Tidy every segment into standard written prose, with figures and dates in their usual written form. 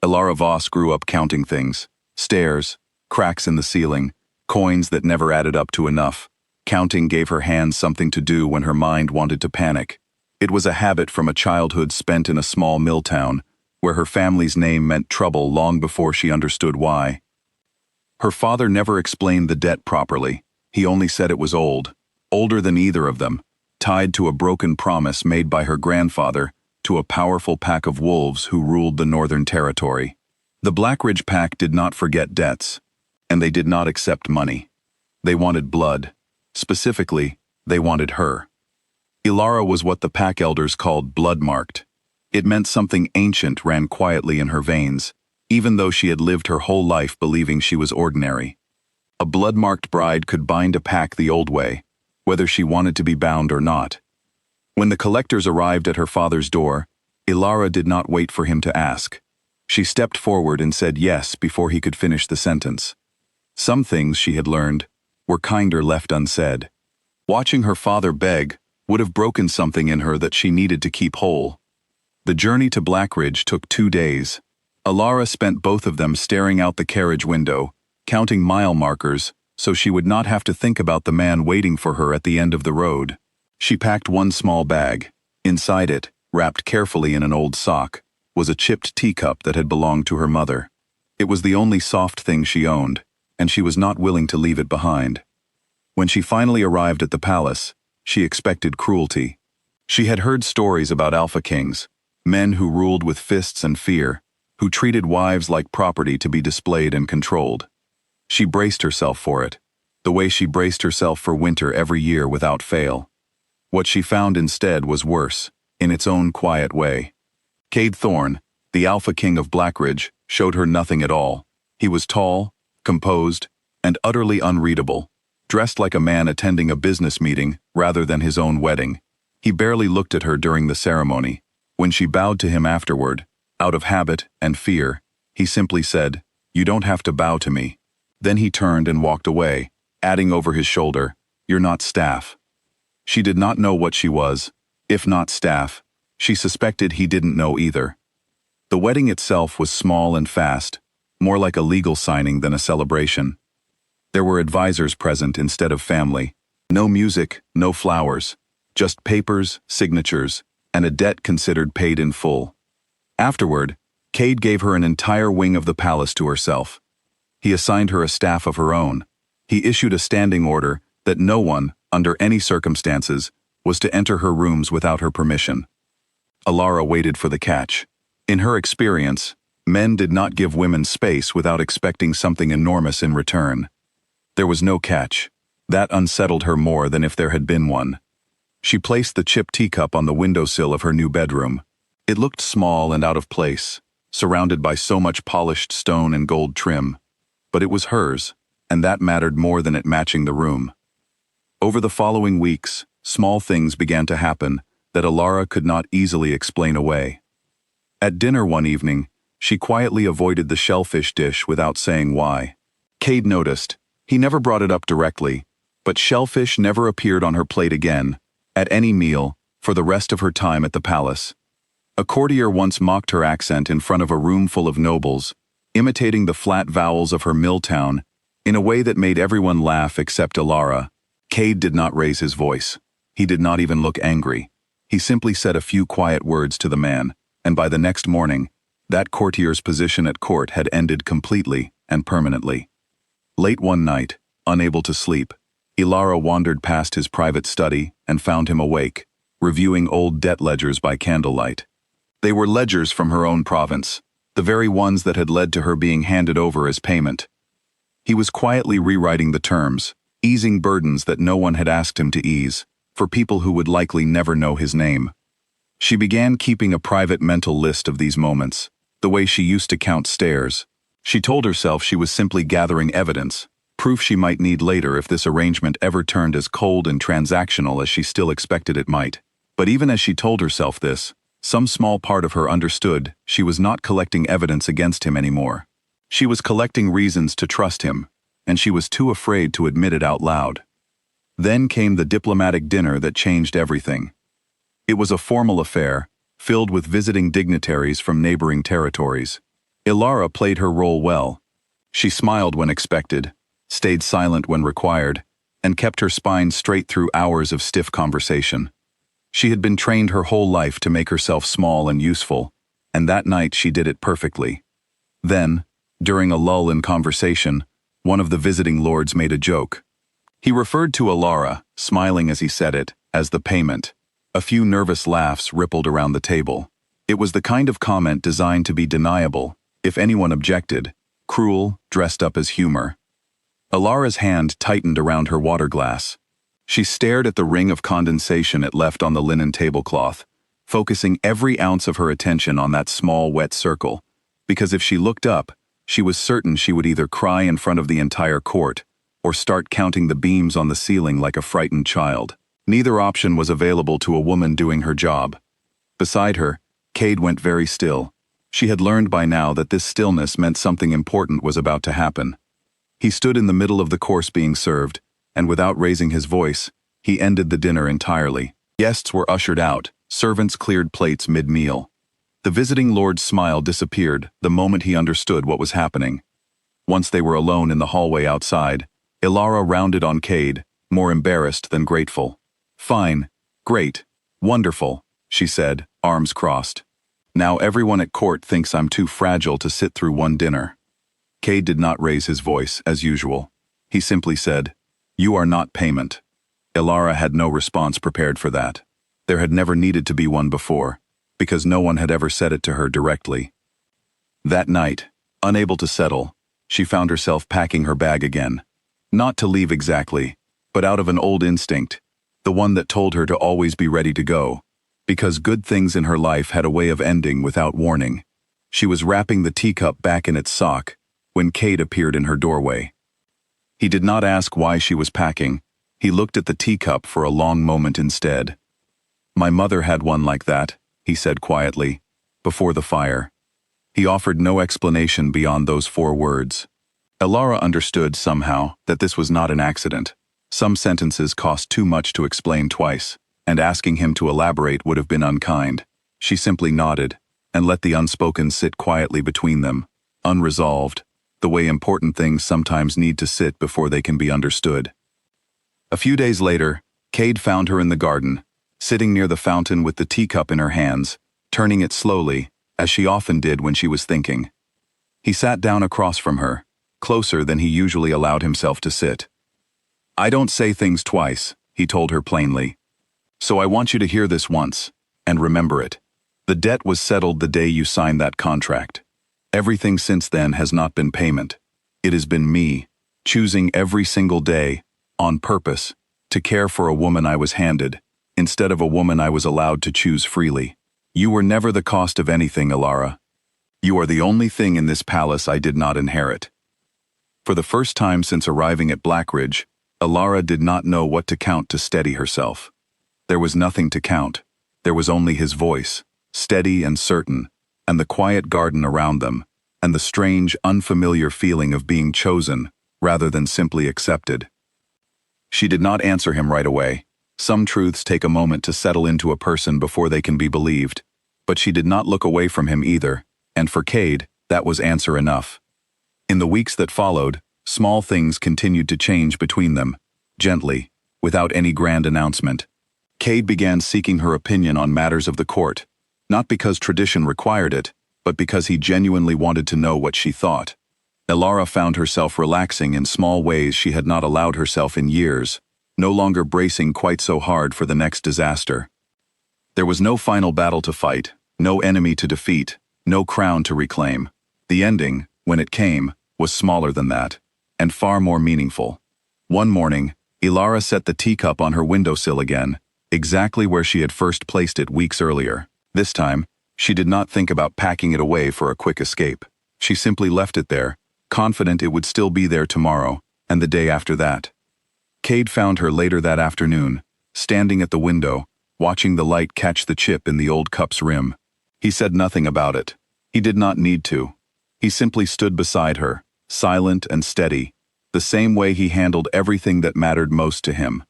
Elara Voss grew up counting things: stairs, cracks in the ceiling, coins that never added up to enough. Counting gave her hands something to do when her mind wanted to panic. It was a habit from a childhood spent in a small mill town, where her family's name meant trouble long before she understood why. Her father never explained the debt properly. He only said it was old, older than either of them, tied to a broken promise made by her grandfather to a powerful pack of wolves who ruled the Northern Territory. The Blackridge pack did not forget debts, and they did not accept money. They wanted blood. Specifically, they wanted her. Elara was what the pack elders called blood-marked. It meant something ancient ran quietly in her veins, even though she had lived her whole life believing she was ordinary. A blood-marked bride could bind a pack the old way, whether she wanted to be bound or not. When the collectors arrived at her father's door, Elara did not wait for him to ask. She stepped forward and said yes before he could finish the sentence. Some things, she had learned, were kinder left unsaid. Watching her father beg would have broken something in her that she needed to keep whole. The journey to Blackridge took 2 days. Elara spent both of them staring out the carriage window, counting mile markers so she would not have to think about the man waiting for her at the end of the road. She packed one small bag. Inside it, wrapped carefully in an old sock, was a chipped teacup that had belonged to her mother. It was the only soft thing she owned, and she was not willing to leave it behind. When she finally arrived at the palace, she expected cruelty. She had heard stories about alpha kings, men who ruled with fists and fear, who treated wives like property to be displayed and controlled. She braced herself for it, the way she braced herself for winter every year without fail. What she found instead was worse, in its own quiet way. Kade Thorne, the alpha king of Blackridge, showed her nothing at all. He was tall, composed, and utterly unreadable, dressed like a man attending a business meeting rather than his own wedding. He barely looked at her during the ceremony. When she bowed to him afterward, out of habit and fear, he simply said, "You don't have to bow to me." Then he turned and walked away, adding over his shoulder, "You're not staff." She did not know what she was. If not staff, she suspected he didn't know either. The wedding itself was small and fast, more like a legal signing than a celebration. There were advisors present instead of family. No music, no flowers, just papers, signatures, and a debt considered paid in full. Afterward, Kade gave her an entire wing of the palace to herself. He assigned her a staff of her own. He issued a standing order that no one, under any circumstances, was to enter her rooms without her permission. Elara waited for the catch. In her experience, men did not give women space without expecting something enormous in return. There was no catch. That unsettled her more than if there had been one. She placed the chipped teacup on the windowsill of her new bedroom. It looked small and out of place, surrounded by so much polished stone and gold trim. But it was hers, and that mattered more than it matching the room. Over the following weeks, small things began to happen that Elara could not easily explain away. At dinner one evening, she quietly avoided the shellfish dish without saying why. Kade noticed. He never brought it up directly, but shellfish never appeared on her plate again, at any meal, for the rest of her time at the palace. A courtier once mocked her accent in front of a room full of nobles, imitating the flat vowels of her mill town, in a way that made everyone laugh except Elara. Kade did not raise his voice. He did not even look angry. He simply said a few quiet words to the man, and by the next morning, that courtier's position at court had ended completely and permanently. Late one night, unable to sleep, Elara wandered past his private study and found him awake, reviewing old debt ledgers by candlelight. They were ledgers from her own province, the very ones that had led to her being handed over as payment. He was quietly rewriting the terms, easing burdens that no one had asked him to ease, for people who would likely never know his name. She began keeping a private mental list of these moments, the way she used to count stairs. She told herself she was simply gathering evidence, proof she might need later if this arrangement ever turned as cold and transactional as she still expected it might. But even as she told herself this, some small part of her understood she was not collecting evidence against him anymore. She was collecting reasons to trust him, and she was too afraid to admit it out loud. Then came the diplomatic dinner that changed everything. It was a formal affair, filled with visiting dignitaries from neighboring territories. Elara played her role well. She smiled when expected, stayed silent when required, and kept her spine straight through hours of stiff conversation. She had been trained her whole life to make herself small and useful, and that night she did it perfectly. Then, during a lull in conversation, one of the visiting lords made a joke. He referred to Elara, smiling as he said it, as the payment. A few nervous laughs rippled around the table. It was the kind of comment designed to be deniable, if anyone objected, cruel, dressed up as humor. Elara's hand tightened around her water glass. She stared at the ring of condensation it left on the linen tablecloth, focusing every ounce of her attention on that small wet circle, because if she looked up, she was certain she would either cry in front of the entire court or start counting the beams on the ceiling like a frightened child. Neither option was available to a woman doing her job. Beside her, Kade went very still. She had learned by now that this stillness meant something important was about to happen. He stood in the middle of the course being served, and without raising his voice, he ended the dinner entirely. Guests were ushered out, servants cleared plates mid-meal. The visiting lord's smile disappeared the moment he understood what was happening. Once they were alone in the hallway outside, Elara rounded on Kade, more embarrassed than grateful. "Fine, great, wonderful," she said, arms crossed. "Now everyone at court thinks I'm too fragile to sit through one dinner." Kade did not raise his voice, as usual. He simply said, "You are not payment." Elara had no response prepared for that. There had never needed to be one before, because no one had ever said it to her directly. That night, unable to settle, she found herself packing her bag again. Not to leave exactly, but out of an old instinct, the one that told her to always be ready to go, because good things in her life had a way of ending without warning. She was wrapping the teacup back in its sock when Kade appeared in her doorway. He did not ask why she was packing. He looked at the teacup for a long moment instead. "My mother had one like that," he said quietly, "before the fire." He offered no explanation beyond those 4 words. Elara understood somehow that this was not an accident. Some sentences cost too much to explain twice, and asking him to elaborate would have been unkind. She simply nodded, and let the unspoken sit quietly between them, unresolved, the way important things sometimes need to sit before they can be understood. A few days later, Kade found her in the garden, sitting near the fountain with the teacup in her hands, turning it slowly, as she often did when she was thinking. He sat down across from her, closer than he usually allowed himself to sit. "I don't say things twice," he told her plainly. "So I want you to hear this once, and remember it. The debt was settled the day you signed that contract. Everything since then has not been payment. It has been me, choosing every single day, on purpose, to care for a woman I was handed, instead of a woman I was allowed to choose freely. You were never the cost of anything, Elara. You are the only thing in this palace I did not inherit." For the first time since arriving at Blackridge, Elara did not know what to count to steady herself. There was nothing to count. There was only his voice, steady and certain, and the quiet garden around them, and the strange, unfamiliar feeling of being chosen rather than simply accepted. She did not answer him right away. Some truths take a moment to settle into a person before they can be believed, but she did not look away from him either, and for Kade, that was answer enough. In the weeks that followed, small things continued to change between them, gently, without any grand announcement. Kade began seeking her opinion on matters of the court, not because tradition required it, but because he genuinely wanted to know what she thought. Elara found herself relaxing in small ways she had not allowed herself in years, no longer bracing quite so hard for the next disaster. There was no final battle to fight, no enemy to defeat, no crown to reclaim. The ending, when it came, was smaller than that, and far more meaningful. One morning, Elara set the teacup on her windowsill again, exactly where she had first placed it weeks earlier. This time, she did not think about packing it away for a quick escape. She simply left it there, confident it would still be there tomorrow, and the day after that. Kade found her later that afternoon, standing at the window, watching the light catch the chip in the old cup's rim. He said nothing about it. He did not need to. He simply stood beside her, silent and steady, the same way he handled everything that mattered most to him.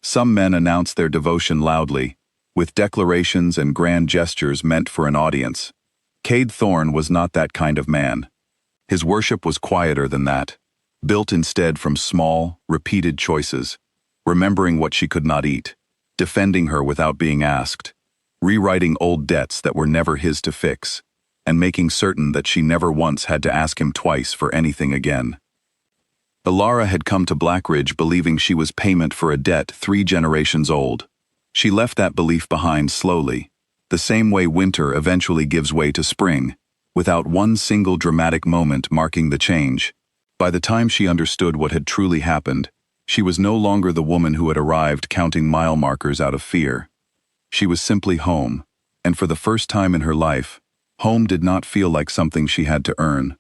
Some men announce their devotion loudly, with declarations and grand gestures meant for an audience. Kade Thorne was not that kind of man. His worship was quieter than that, built instead from small, repeated choices, remembering what she could not eat, defending her without being asked, rewriting old debts that were never his to fix, and making certain that she never once had to ask him twice for anything again. Elara had come to Blackridge believing she was payment for a debt 3 generations old. She left that belief behind slowly, the same way winter eventually gives way to spring, without one single dramatic moment marking the change. By the time she understood what had truly happened, she was no longer the woman who had arrived counting mile markers out of fear. She was simply home, and for the first time in her life, home did not feel like something she had to earn.